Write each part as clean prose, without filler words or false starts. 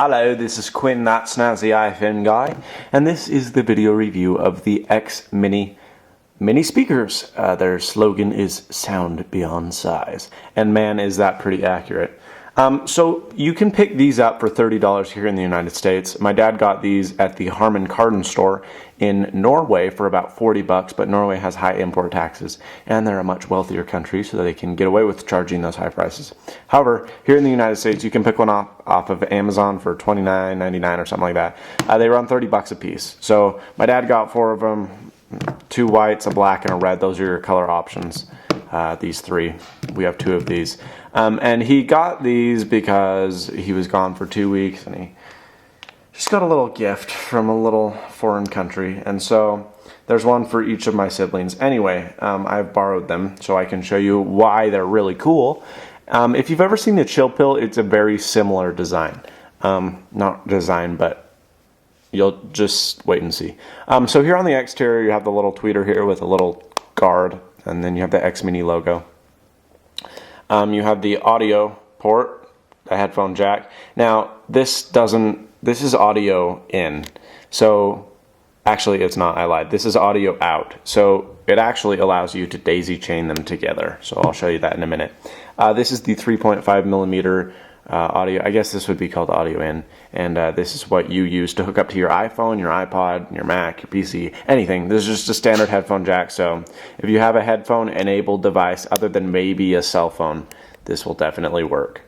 Hello, this is Quinn, that snazzy iPhone guy, and this is the video review of the XMI mini speakers. Their slogan is "Sound Beyond Size," and man, is that pretty accurate. So you can pick these up for $30 here in the United States. My dad got these at the Harman Kardon store in Norway for about 40 bucks, but Norway has high import taxes, and they're a much wealthier country, so they can get away with charging those high prices. However, here in the United States, you can pick one off of Amazon for $29.99 or something like that. They run 30 bucks a piece. So my dad got 4 of them, 2 whites, a black, and a red. Those are your color options. These 3. We have 2 of these. And he got these because he was gone for 2 weeks, and he just got a little gift from a little foreign country. And so there's one for each of my siblings. Anyway, I've borrowed them so I can show you why they're really cool. If you've ever seen the Chill Pill, it's a very similar design. Not design, but you'll just wait and see. So here on the exterior, you have the little tweeter here with a little guard, and then you have the XMI logo. You have the audio port, the headphone jack. Now, this is audio in. So, actually it's not, I lied. This is audio out. So, it actually allows you to daisy chain them together. So, I'll show you that in a minute. This is the 3.5 millimeter audio. I guess this would be called audio in. And this is what you use to hook up to your iPhone, your iPod, your Mac, your PC, anything. This is just a standard headphone jack. So if you have a headphone enabled device other than maybe a cell phone, this will definitely work.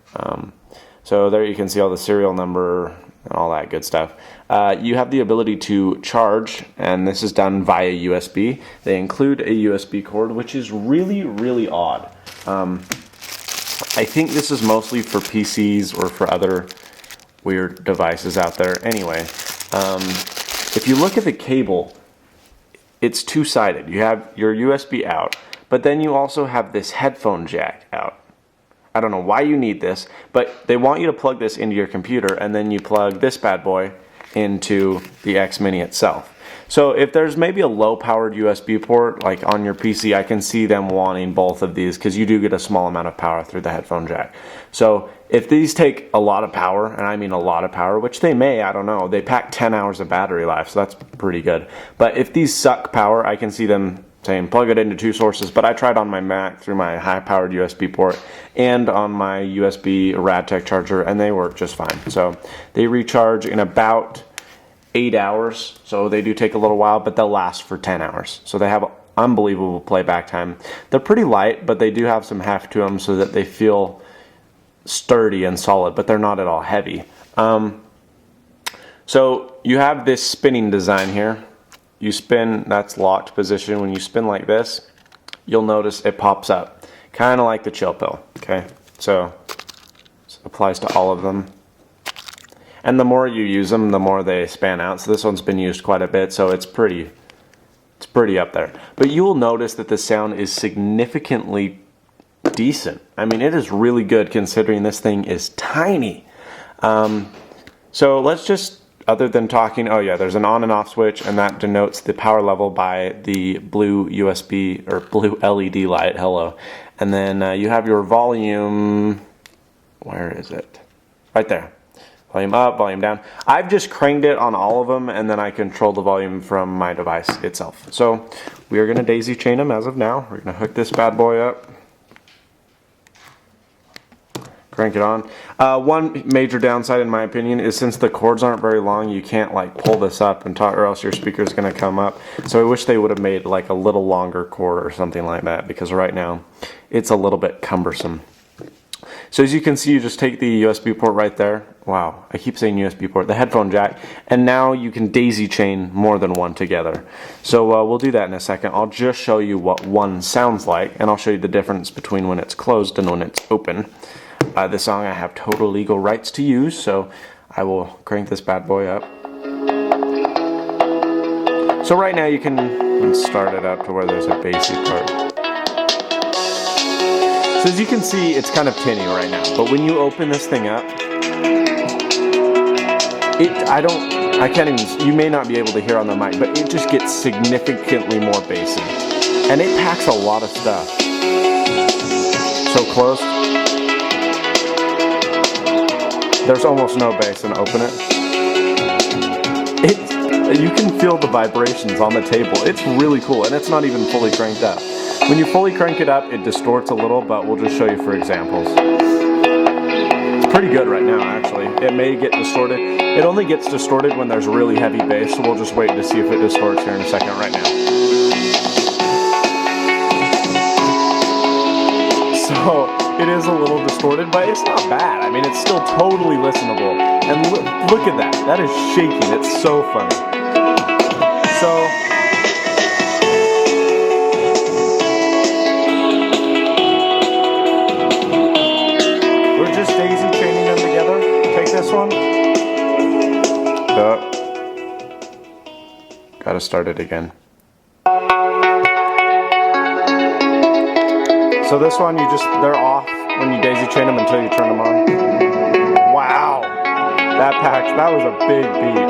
So there you can see all the serial number and all that good stuff. You have the ability to charge, and this is done via USB. They include a USB cord, which is really, really odd. I think this is mostly for PCs or for other weird devices out there. Anyway, if you look at the cable, it's two-sided. You have your USB out, but then you also have this headphone jack out. I don't know why you need this, but they want you to plug this into your computer, and then you plug this bad boy into the XMI itself. So if there's maybe a low-powered USB port, like on your PC, I can see them wanting both of these because you do get a small amount of power through the headphone jack. So if these take a lot of power, and I mean a lot of power, which they may, I don't know, they pack 10 hours of battery life, so that's pretty good. But if these suck power, I can see them saying plug it into 2 sources, but I tried on my Mac through my high-powered USB port and on my USB Radtech charger, and they work just fine. So they recharge in about 8 hours, so they do take a little while, but they'll last for 10 hours. So they have unbelievable playback time. They're pretty light, but they do have some heft to them so that they feel sturdy and solid, but they're not at all heavy. So you have this spinning design here. You spin, that's locked position. When you spin like this, you'll notice it pops up, kind of like the Chill Pill. Okay, so this applies to all of them. And the more you use them, the more they span out. So this one's been used quite a bit, so it's pretty up there. But you will notice that the sound is significantly decent. I mean, it is really good considering this thing is tiny. So let's just, other than talking, oh yeah, there's an on and off switch, and that denotes the power level by the blue USB or blue LED light. Hello. And then you have your volume. Where is it? Right there. Volume up, volume down. I've just cranked it on all of them, and then I control the volume from my device itself. So we are going to daisy chain them as of now. We're going to hook this bad boy up. Crank it on. One major downside, in my opinion, is since the cords aren't very long, you can't like pull this up and talk, or else your speaker is going to come up. So I wish they would have made like a little longer cord or something like that, because right now it's a little bit cumbersome. So as you can see, you just take the USB port right there. Wow, I keep saying USB port, the headphone jack, and now you can daisy chain more than one together. So we'll do that in a second. I'll just show you what one sounds like, and I'll show you the difference between when it's closed and when it's open. This song I have total legal rights to use, so I will crank this bad boy up. So right now you can start it up to where there's a bassy part. So as you can see, it's kind of tinny right now, but when you open this thing up, I can't even, you may not be able to hear on the mic, but it just gets significantly more bassy. And it packs a lot of stuff. So close. There's almost no bass, and open it. You can feel the vibrations on the table. It's really cool, and it's not even fully cranked up. When you fully crank it up, it distorts a little, but we'll just show you for examples. It's pretty good right now, actually. It may get distorted. It only gets distorted when there's really heavy bass, so we'll just wait to see if it distorts here in a second right now. So, it is a little distorted, but it's not bad. I mean, it's still totally listenable. And look at that. That is shaking. It's so funny. So, we're just daisy chaining them together. Take this one. Gotta start it again. So this one, they're off when you daisy chain them until you turn them on. Wow, that was a big beat.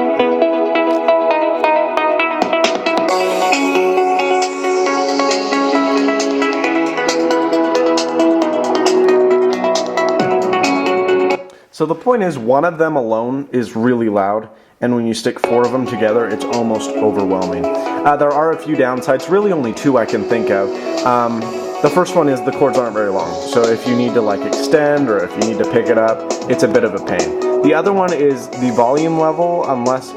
So the point is, one of them alone is really loud, and when you stick 4 of them together, it's almost overwhelming. There are a few downsides, really only 2 I can think of. The first one is the chords aren't very long, so if you need to like extend or if you need to pick it up, it's a bit of a pain. The other one is the volume level,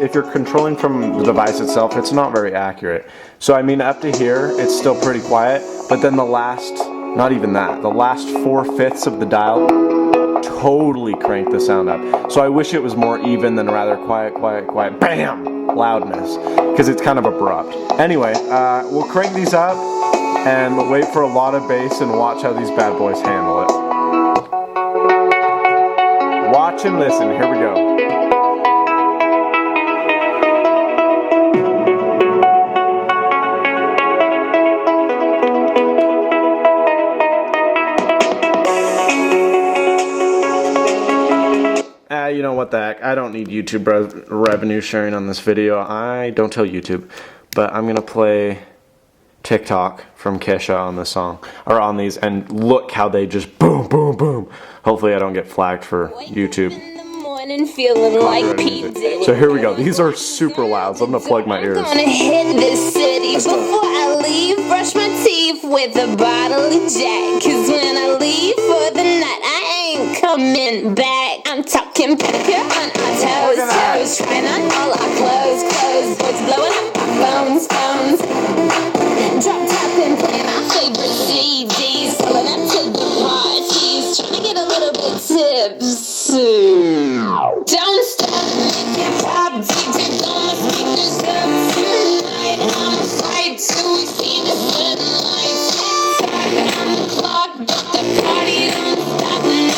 if you're controlling from the device itself, it's not very accurate. So I mean, up to here, it's still pretty quiet, but then the last 4/5 of the dial totally crank the sound up. So I wish it was more even than rather quiet, bam, loudness, because it's kind of abrupt. Anyway, we'll crank these up and we'll wait for a lot of bass and watch how these bad boys handle it. Watch and listen, here we go. You know what the heck, I don't need YouTube revenue sharing on this video. I don't tell YouTube, but I'm gonna play TikTok from Kesha on this song, or on these, and look how they just boom, boom, boom. Hopefully I don't get flagged for YouTube. Feeling like P. So here we go, these are super loud, so I'm gonna plug my ears. I'm gonna hit this city before I leave, brush my teeth with a bottle of Jack, cause when I leave for the night I ain't coming back. I'm talking pedicure on our toes, trying on all our clothes, boys blowing up our phones, drop top and playing our favorite CDs, pulling up to the parties, trying to get a little bit tipsy. Don't stop making pop, DJ, don't speakers up tonight. I'ma fight till we see the sunlight. Tick tock on the clock, but the party don't stop now.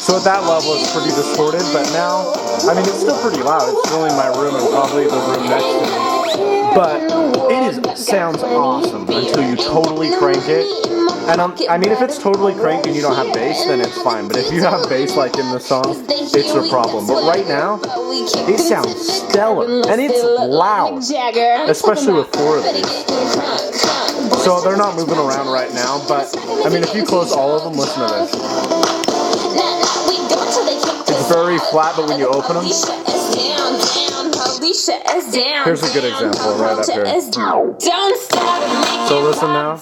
So at that level it's pretty distorted, but now, I mean, it's still pretty loud. It's filling my room and probably the room next to me. But it sounds awesome until you totally crank it. And I mean, if it's totally cranked and you don't have bass, then it's fine. But if you have bass like in this song, it's a problem. But right now, it sounds stellar. And it's loud, especially with 4 of these. So they're not moving around right now, but I mean, if you close all of them, listen to this. It's very flat, but when you open them, here's a good example right up here. So listen now.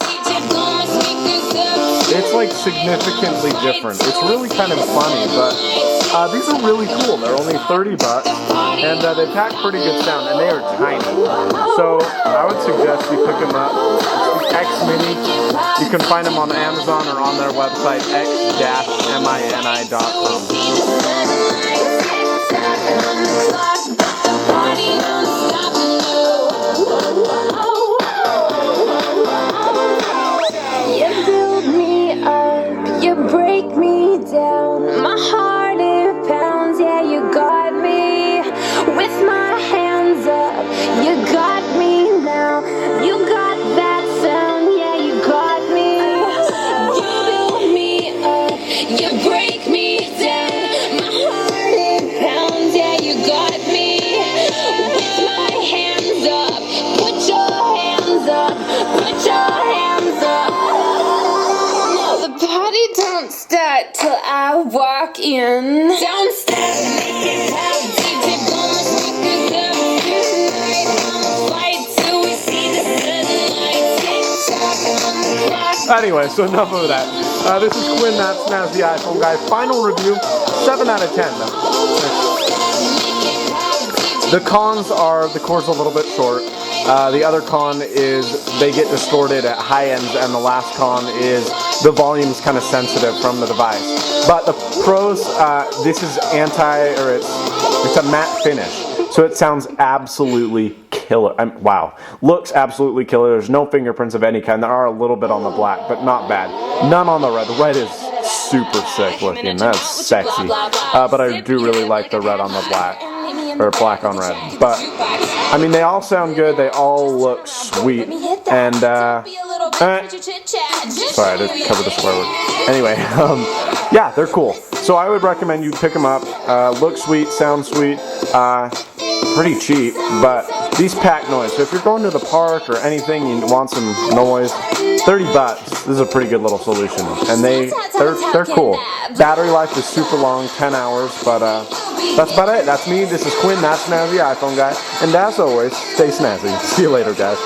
It's like significantly different. It's really kind of funny, but these are really cool. They're only $30, and they pack pretty good sound, and they are tiny. So I would suggest you pick them up. It's the XMini. You can find them on Amazon or on their website, x-mini.com. You break me down, my heart it pounds, yeah, you got walk in. Don't stop, make it pop, DJ blow my speakers up tonight. Fight till we see the sunlight. Tick-tock on the clock. Anyway, so enough of that. This is Quinn, that's Snazzy iPhone Guy. Final review, 7 out of 10. The cons are the cord's a little bit short. The other con is they get distorted at high ends, and the last con is the volume's kind of sensitive from the device. But the pros, this is it's a matte finish, so it sounds absolutely killer. Wow, looks absolutely killer. There's no fingerprints of any kind. There are a little bit on the black, but not bad. None on the red. The red is super sick looking. That's sexy. But I do really like the red on the black. Or black on red. But, I mean, they all sound good. They all look sweet. And, sorry, I had to cover the swear word. Anyway, yeah, they're cool. So I would recommend you pick them up. Look sweet, sound sweet. Pretty cheap, but these pack noise. So if you're going to the park or anything, you want some noise, $30. This is a pretty good little solution, and they're cool. Battery life is super long, 10 hours, but that's about it. That's me. This is Quinn. That's Snazzy iPhone Guy, and as always, stay snazzy. See you later, guys.